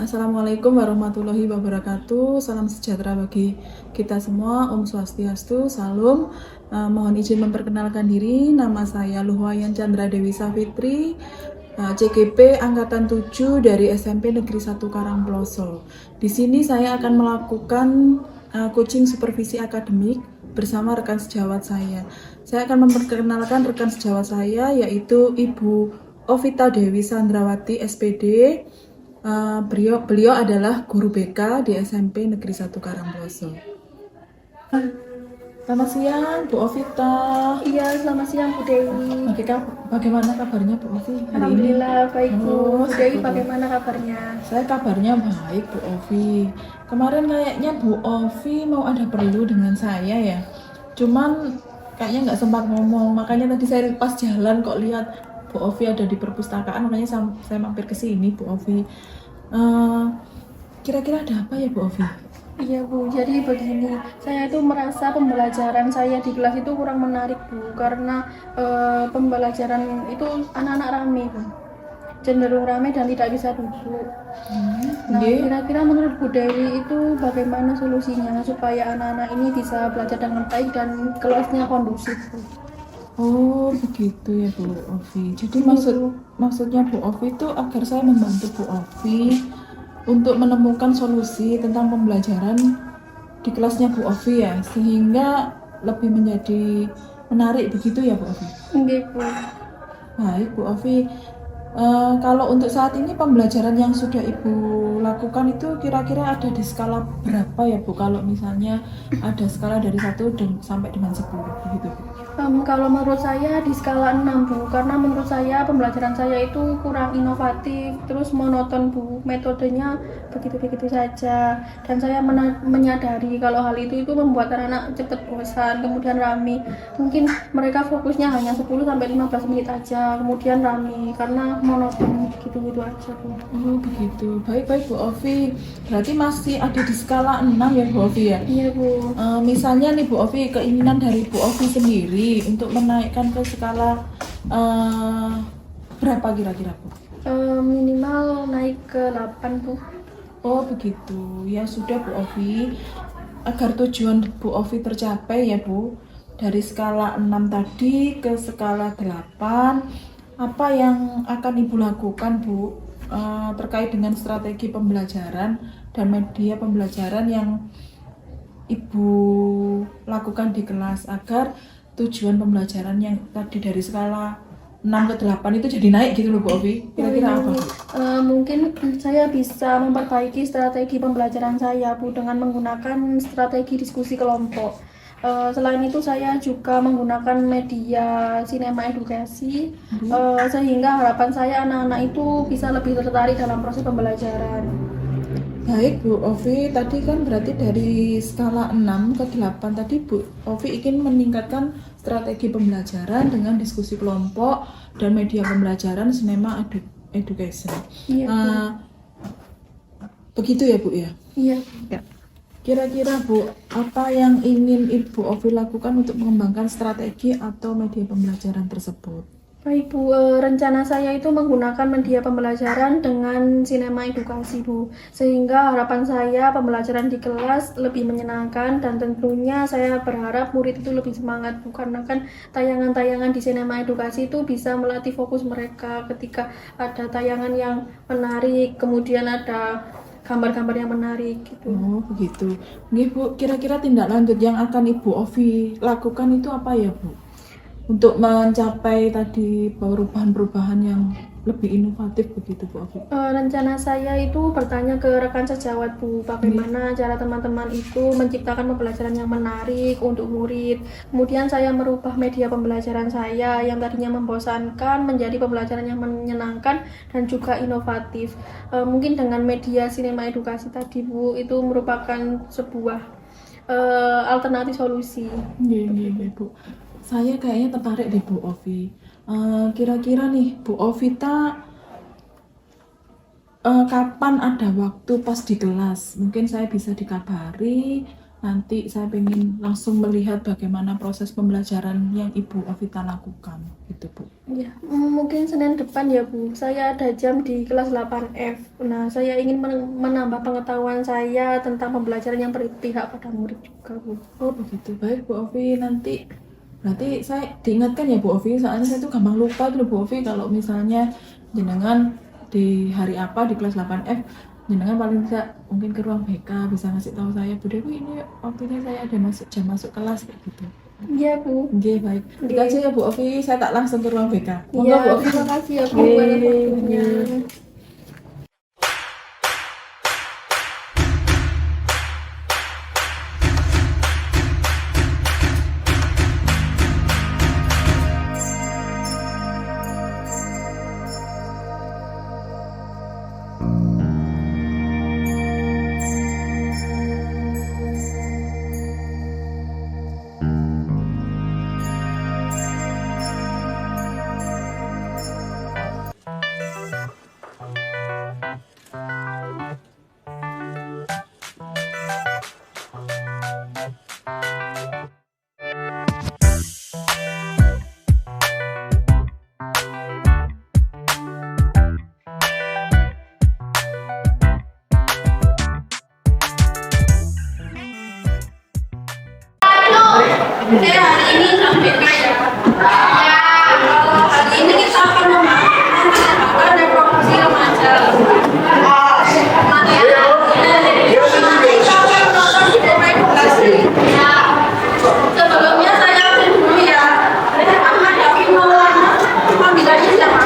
Assalamualaikum warahmatullahi wabarakatuh. Salam sejahtera bagi kita semua. Om Swastiastu, Salam. Mohon izin memperkenalkan diri. Nama saya Luhwayan Chandra Dewi Safitri, CGP Angkatan 7 dari SMP Negeri 1 Karangploso. Di sini saya akan melakukan coaching supervisi akademik bersama rekan sejawat saya. Saya akan memperkenalkan rekan sejawat saya, yaitu Ibu Ovita Dewi Sandrawati SPD. Beliau adalah guru BK di SMP Negeri 1 Karangploso. Selamat siang Bu Ovita. Iya, selamat siang Bu Dewi. Bagaimana kabarnya Bu Ovi hari ini? Alhamdulillah baik Bu. Bu Dewi Syukur. bagaimana kabarnya? Saya kabarnya baik Bu Ovi. Kemarin kayaknya Bu Ovi mau ada perlu dengan saya ya. Cuman kayaknya nggak sempat ngomong. Makanya tadi saya pas jalan kok lihat Bu Ovi ada di perpustakaan, makanya saya mampir ke sini Bu Ovi. Kira-kira ada apa ya Bu Ovi? Iya Bu, jadi begini, saya itu merasa pembelajaran saya di kelas itu kurang menarik Bu, karena pembelajaran itu anak-anak rame Bu, cenderung rame dan tidak bisa duduk. Nah, kira-kira menurut Bu Dewi itu bagaimana solusinya supaya anak-anak ini bisa belajar dengan baik dan kelasnya kondusif Bu? Oh begitu ya Bu Ovi. Jadi maksudnya Bu Ovi itu agar saya membantu Bu Ovi untuk menemukan solusi tentang pembelajaran di kelasnya Bu Ovi ya, sehingga lebih menjadi menarik begitu ya Bu Ovi. Enggak Bu. Baik Bu Ovi. Kalau untuk saat ini pembelajaran yang sudah Ibu lakukan itu kira-kira ada di skala berapa ya Bu? Kalau misalnya ada skala dari 1 sampai dengan 10 begitu Bu. Kalau menurut saya di skala 6 Bu, karena menurut saya pembelajaran saya itu kurang inovatif, terus monoton Bu, metodenya begitu-begitu saja, dan saya menyadari kalau hal itu membuat anak-anak cepat bosan, kemudian rame. Mungkin mereka fokusnya hanya 10-15 menit aja, kemudian rame karena monoton gitu-gitu aja Bu. Oh begitu, baik-baik Bu Ovi. Berarti masih ada di skala 6 ya Bu Ovi ya? Iya Bu. Misalnya nih Bu Ovi, keinginan dari Bu Ovi sendiri untuk menaikkan ke skala berapa kira-kira Bu? Minimal naik ke 8 Bu. Oh begitu, ya sudah Bu Ovi. Agar tujuan Bu Ovi tercapai ya Bu, dari skala 6 tadi ke skala 8, apa yang akan Ibu lakukan Bu terkait dengan strategi pembelajaran dan media pembelajaran yang Ibu lakukan di kelas agar tujuan pembelajaran yang tadi dari skala 6 ke 8 itu jadi naik gitu loh Bu Ovi. Kira-kira apa Bu? Mungkin saya bisa memperbaiki strategi pembelajaran saya Bu dengan menggunakan strategi diskusi kelompok. Selain itu saya juga menggunakan media sinema edukasi, sehingga harapan saya anak-anak itu bisa lebih tertarik dalam proses pembelajaran. Baik Bu Ovi, tadi kan berarti dari skala 6 ke 8 tadi Bu Ovi ingin meningkatkan strategi pembelajaran dengan diskusi kelompok dan media pembelajaran sinema education. Iya Bu. Begitu ya Bu ya? Iya. Kira-kira Bu, apa yang ingin Ibu Ovi lakukan untuk mengembangkan strategi atau media pembelajaran tersebut? Baik Bu, rencana saya itu menggunakan media pembelajaran dengan sinema edukasi Bu, sehingga harapan saya pembelajaran di kelas lebih menyenangkan dan tentunya saya berharap murid itu lebih semangat Bu, karena kan tayangan-tayangan di sinema edukasi itu bisa melatih fokus mereka ketika ada tayangan yang menarik, kemudian ada gambar-gambar yang menarik gitu. Oh begitu. Nih Bu, kira-kira tindak lanjut yang akan Ibu Ovi lakukan itu apa ya Bu? Untuk mencapai tadi perubahan-perubahan yang lebih inovatif begitu Bu Ovi. Rencana saya itu bertanya ke rekan sejawat Bu, bagaimana cara teman-teman itu menciptakan pembelajaran yang menarik untuk murid. Kemudian saya merubah media pembelajaran saya yang tadinya membosankan menjadi pembelajaran yang menyenangkan dan juga inovatif. Mungkin dengan media sinema edukasi tadi Bu, itu merupakan sebuah alternatif solusi. Iya Bu. Saya kayaknya tertarik deh Bu Ovi. Kira-kira nih Bu Ovita kapan ada waktu pas di kelas? Mungkin saya bisa dikabari nanti saya ingin langsung melihat bagaimana proses pembelajaran yang Ibu Ovita lakukan, gitu Bu. Ya, mungkin Senin depan ya Bu, saya ada jam di kelas 8F. Nah, saya ingin menambah pengetahuan saya tentang pembelajaran yang berpihak pada murid juga Bu. Oh begitu, baik Bu Ovi, nanti berarti saya diingatkan ya Bu Ovi, soalnya saya tuh gampang lupa tuh Bu Ovi kalau misalnya jenengan di hari apa di kelas 8F, jenengan paling bisa mungkin ke ruang BK bisa ngasih tahu saya, Bu Dewi ini waktunya saya ada jam masuk kelas kayak gitu. Iya Bu. Oke, baik. Itu Oke. aja ya Bu Ovi, saya tak langsung ke ruang BK. Monggo Iya, Bu Ovi. terima kasih ya Bu Oke. atas waktunya. Hari ini KPK ya. Hari ini kita akan membahas reproduksi remaja. Sebelumnya saya absen dulu ya. Ahmad Yafi Maulana. Panggilannya siapa?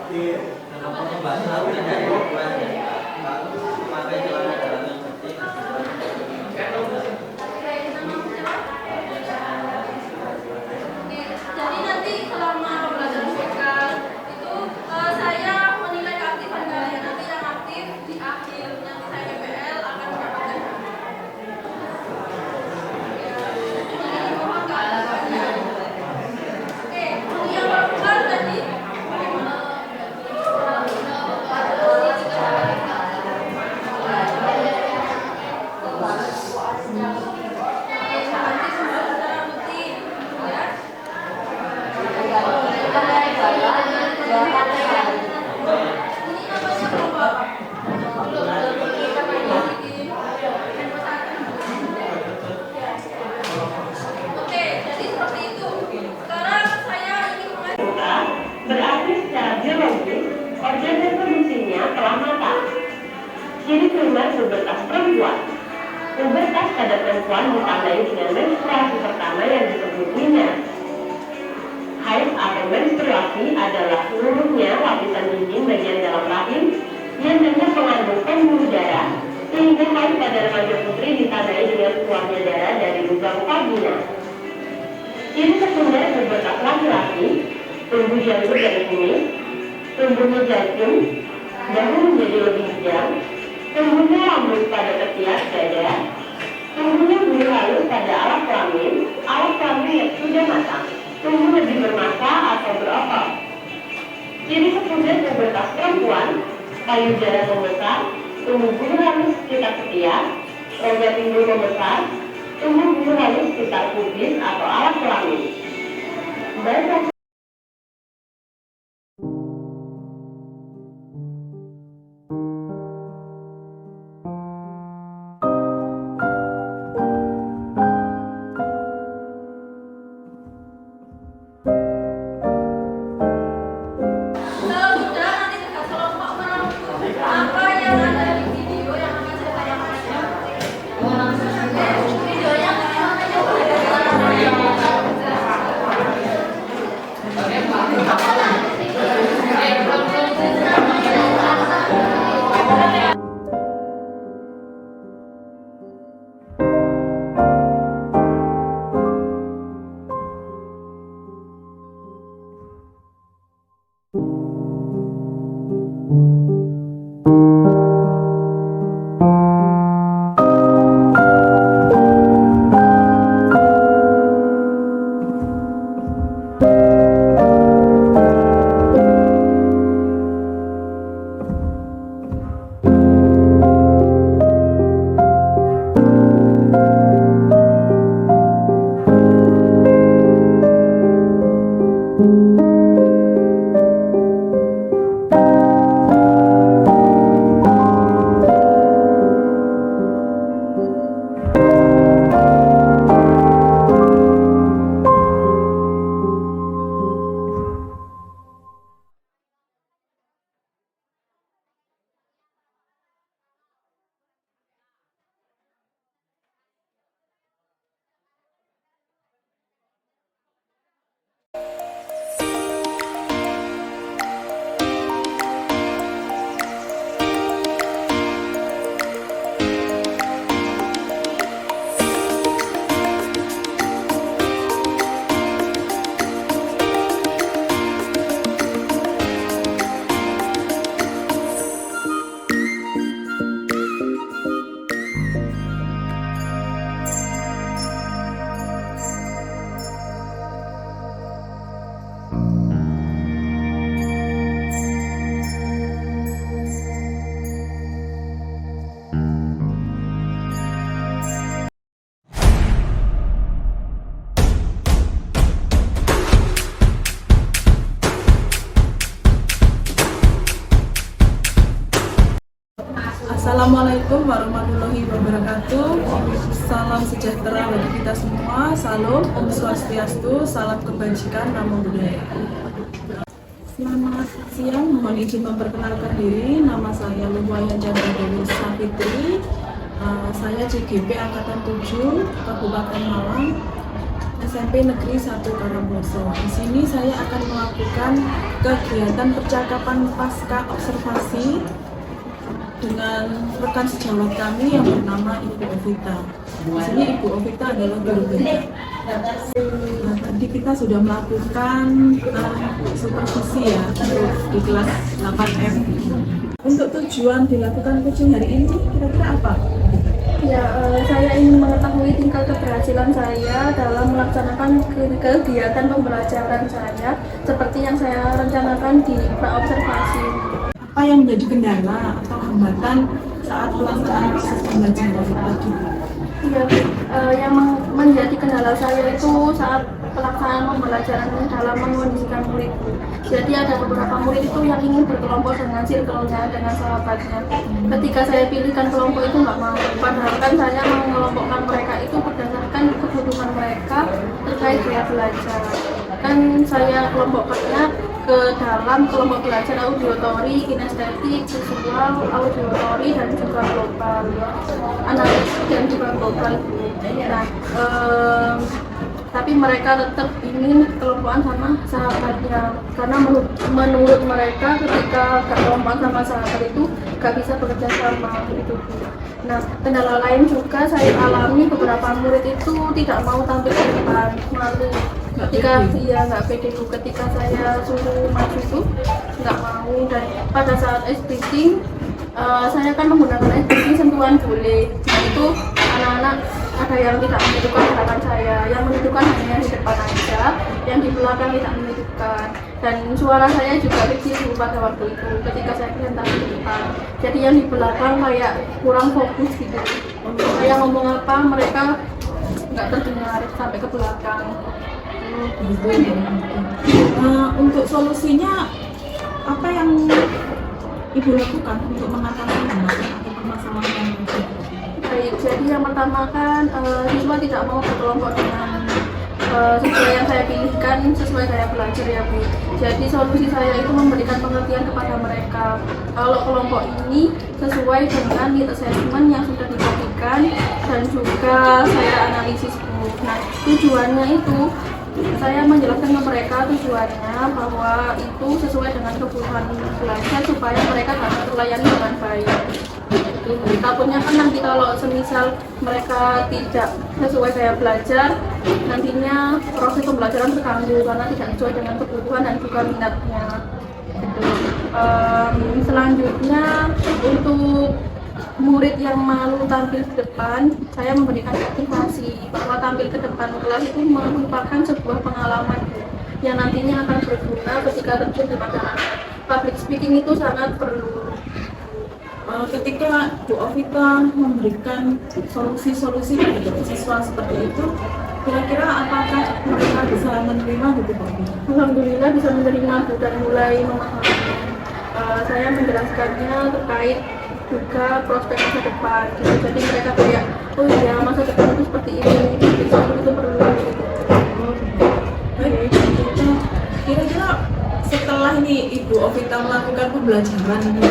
Arti nama Ciri primer pubertas perempuan. Pubertas pada perempuan ditandai dengan menstruasi pertama yang disebut menses. Haid atau menstruasi adalah seluruhnya lapisan dinding bagian dalam rahim yang hanya mengandung pembuluh darah, sehingga haid pada remaja putri ditandai dengan keluarnya darah dari lubang vagina. Ciri sekunder pubertas laki-laki: tumbuh janggut dan kumis, tumbuhnya jagung, dagu menjadi lebih hijau, tumbuhnya rambut pada ketiak dada, tumbuhnya bulu halus pada alat kelamin yang sudah matang, tumbuh lebih bermasa atau berotot. Ciri sekunder pubertas perempuan: payudara membesar, tumbuh bulu halus sekitar ketiak, rongga pinggul membesar, tumbuh bulu halus sekitar pubis atau alat kelamin. Assalamualaikum warahmatullahi wabarakatuh. Salam sejahtera bagi kita semua. Salam Om Swastiastu, salam kebajikan, namo buddhaya. Selamat siang, mohon izin memperkenalkan diri. Nama saya Luhwayan Chandra Dewi Savitri. Saya CGP Angkatan 7 Kabupaten Malang, SMP Negeri 1 Karangboso. Di sini saya akan melakukan kegiatan percakapan pasca observasi dengan rekan sejawat kami yang bernama Ibu Ovita. Di sini Ibu Ovita adalah guru BK. Nah, tadi kita sudah melakukan supervisi ya di kelas 8M. Untuk tujuan dilakukan coaching hari ini kira-kira apa? Ya, saya ingin mengetahui tingkat keberhasilan saya dalam melaksanakan kegiatan pembelajaran saya seperti yang saya rencanakan di praobservasi. Apa yang menjadi kendala atau hambatan saat pelaksanaan proses pembelajaran tadi? Ya, yang menjadi kendala saya itu saat pelaksanaan pembelajaran dalam mengondisikan muridku. Jadi ada beberapa murid itu yang ingin berkelompok dengan circle-nya, dengan sahabatnya. Ketika saya pilihkan kelompok itu nggak mau, padahal kan saya mengelompokkan mereka itu berdasarkan kebutuhan mereka terkait biaya belajar. Kan saya kelompokkannya ke dalam kelompok belajar audiotori, kinestetik, visual, audiotori, dan juga global, analisis dan juga global. Nah, tapi mereka tetap ingin kelompokan sama sahabatnya, karena menurut mereka ketika kelompokan sama sahabat itu gak bisa bekerja sama gitu. Nah, kendala lain juga saya alami, beberapa murid itu tidak mau tampil di depan, malu. Ketika dia nggak pede, ketika saya suruh maju itu nggak mau. Dan pada saat ice breathing, saya kan menggunakan ice breathing sentuhan boleh. Nah, itu anak-anak ada yang tidak menentukan gerakan saya, yang menentukan hanya di depan aja, yang di belakang tidak menentukan. Dan suara saya juga kecil pada waktu itu ketika saya presentasi di depan, jadi yang di belakang kayak kurang fokus gitu. Saya ngomong apa mereka nggak terdengar sampai ke belakang. Untuk solusinya apa yang Ibu lakukan untuk mengatasi permasalahan itu? Baik, jadi yang pertama kan siswa tidak mau berkelompok dengan sesuai yang saya pilihkan, sesuai gaya belajar ya Bu. Jadi solusi saya itu memberikan pengertian kepada mereka kalau kelompok ini sesuai dengan need assessment yang sudah diberikan, dan juga saya analisis Bu. Nah, tujuannya itu saya menjelaskan ke mereka tujuannya bahwa itu sesuai dengan kebutuhan belajar supaya mereka dapat terlayani dengan baik. Takutnya kan nanti kalau semisal mereka tidak sesuai gaya belajar, nantinya proses pembelajaran terganggu karena tidak sesuai dengan kebutuhan dan juga minatnya. Selanjutnya untuk murid yang malu tampil di depan, saya memberikan motivasi bahwa tampil ke depan kelas itu merupakan sebuah pengalaman yang nantinya akan berguna ketika terjun di masyarakat. Public speaking itu sangat perlu. Ketika Bu Ovita memberikan solusi-solusi kepada siswa seperti itu, kira-kira apakah mereka bisa menerima gitu Pak? Alhamdulillah bisa menerima Bu dan mulai memahami. Saya menjelaskannya terkait juga prospek masa depan gitu. Jadi mereka kayak, oh iya masa depan itu seperti ini, itu perlu gitu. Kira-kira setelah ini Ibu Ovita melakukan pembelajaran ini,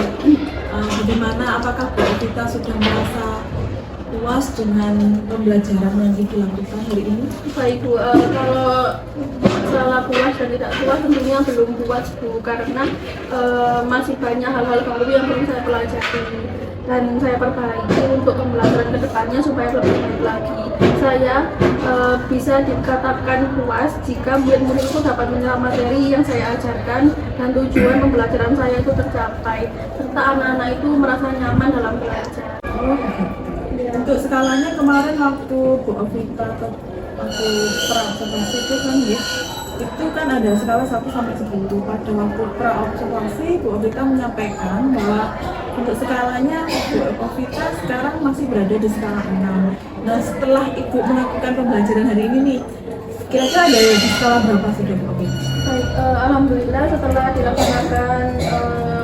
bagaimana, apakah Bu Ovita sudah merasa puas dengan pembelajaran yang dilakukan hari ini? Baik Bu, kalau masalah puas dan tidak puas tentunya belum puas Bu, karena masih banyak hal-hal baru yang perlu saya pelajari dan saya perbaiki untuk pembelajaran kedepannya supaya lebih baik lagi. Saya bisa dikatakan puas jika murid-murid itu dapat menyerap materi yang saya ajarkan dan tujuan pembelajaran saya itu tercapai, serta anak-anak itu merasa nyaman dalam belajar. Untuk skalanya kemarin waktu Bu Ovita waktu pra-observasi itu kan ya, itu kan ada skala 1 sampai 10. Pada waktu pra-observasi Bu Ovita menyampaikan bahwa untuk skalanya Bu Ovita sekarang masih berada di skala 6. Nah, setelah Ibu melakukan pembelajaran hari ini nih, kira-kira ada di skala berapa sudah Bu Ovita? Baik, alhamdulillah setelah dilaksanakan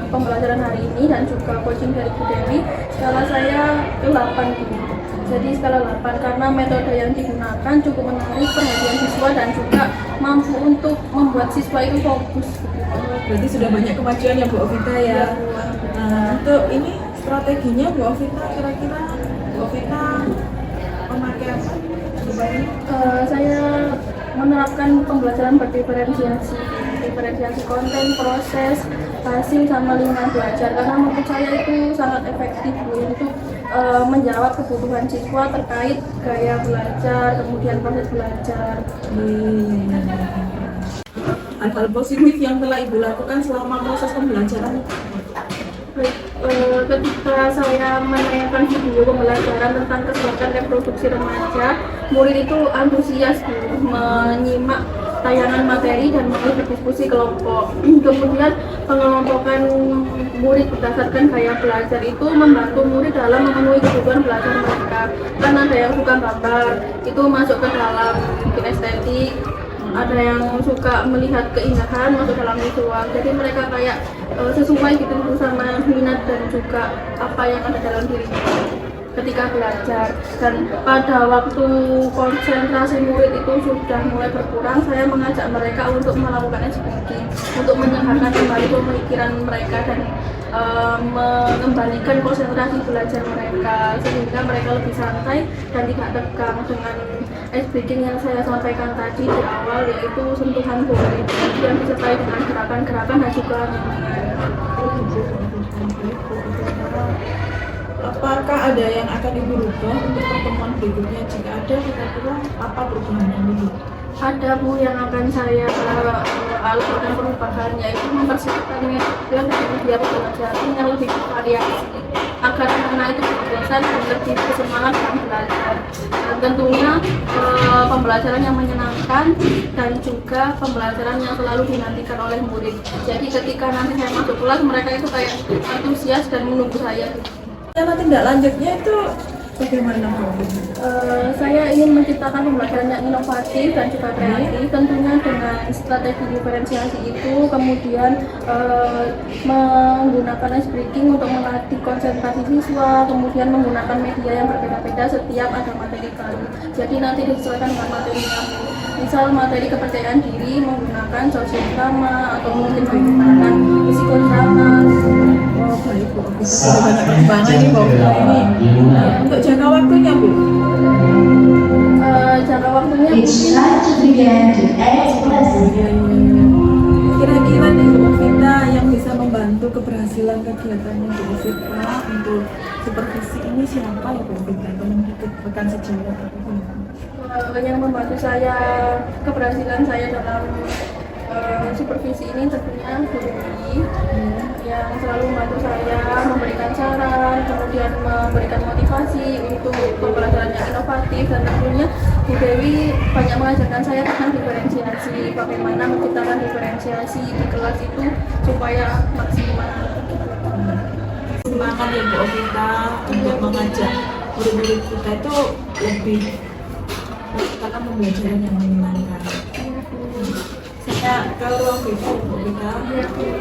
pembelajaran hari ini dan juga coaching dari Bu Dewi, skala saya ke 8 gitu. Jadi skala 8 karena metode yang digunakan cukup menarik perhatian siswa dan juga mampu untuk membuat siswa itu fokus. Berarti sudah banyak kemajuan ya Bu Ovita ya. Nah, untuk ini strateginya Bu Ovita, kira-kira Bu Ovita memakai apa? Saya menerapkan pembelajaran berdiferensiasi, diferensiasi konten, proses, hasil sama lingkungan belajar, karena menurut saya itu sangat efektif untuk menjawab kebutuhan siswa terkait gaya belajar, kemudian proses belajar. Hal positif yang telah Ibu lakukan selama proses pembelajaran? Ketika saya menayangkan video pembelajaran tentang kesehatan reproduksi remaja, murid itu antusias menyimak tayangan materi dan mulai berdiskusi kelompok. Kemudian pengelompokan murid berdasarkan gaya belajar itu membantu murid dalam memenuhi kebutuhan belajar mereka. Kan ada yang suka gambar, itu masuk ke dalam kinestetik. Ada yang suka melihat keindahan masuk dalam visual. Jadi mereka kayak sesuai gitu sama minat dan juga apa yang ada dalam dirinya. ketika belajar. Dan pada waktu konsentrasi murid itu sudah mulai berkurang, saya mengajak mereka untuk melakukan speaking, untuk menyehatkan kembali pemikiran mereka dan mengembalikan konsentrasi belajar mereka, sehingga mereka lebih santai dan tidak tegang dengan speaking yang saya sampaikan tadi di awal, yaitu sentuhan body yang disertai dengan gerakan-gerakan dan juga nyanyian. Apakah ada yang akan Ibu rubah untuk pertemuan berikutnya? Jika ada, kira-kira apa perubahannya Ibu? Ada Bu yang akan saya lakukan perubahan, yaitu mempersiapkan media dan media pembelajaran yang lebih bervariasi agar anak-anak itu berbosan dan lebih bersemangat dalam belajar. Dan tentunya pembelajaran yang menyenangkan dan juga pembelajaran yang selalu dinantikan oleh murid. Jadi ketika nanti saya masuk kelas, mereka itu kayak antusias dan menunggu saya. Cara tindak lanjutnya itu bagaimana Bu? Saya ingin menciptakan pembelajaran yang inovatif dan juga kreatif, tentunya dengan strategi diferensiasi itu, kemudian menggunakan ice breaking untuk melatih konsentrasi siswa, kemudian menggunakan media yang berbeda-beda setiap ada materi baru. Jadi nanti disesuaikan dengan materinya. Misal materi kepercayaan diri menggunakan sosial drama atau mungkin menggunakan psikodrama. Oh baik Bu, kita sudah banyak perkembangan nih Bu. Ini untuk jangka waktunya Bu? Jangka waktunya It's time to begin the next lesson. Kira-kira nih Bu Vita yang bisa membantu keberhasilan kegiatannya Bu Vita untuk supervisi ini siapa ya Bu Vita? Teman rekan sejawat atau gimana? yang membantu saya keberhasilan saya dalam supervisi ini tentunya Bu Dewi yang selalu membantu saya, memberikan saran, kemudian memberikan motivasi untuk pembelajaran yang inovatif, dan tentunya Bu Dewi banyak mengajarkan saya tentang diferensiasi, bagaimana menciptakan diferensiasi di kelas itu supaya maksimal. Semangat ya Bu Vita untuk mengajak murid-murid kita itu lebih menciptakan pembelajaran yang menyenangkan. Saya ke ruang BK Bu Vita.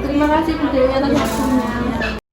Terima kasih Bu Dewi atas waktunya.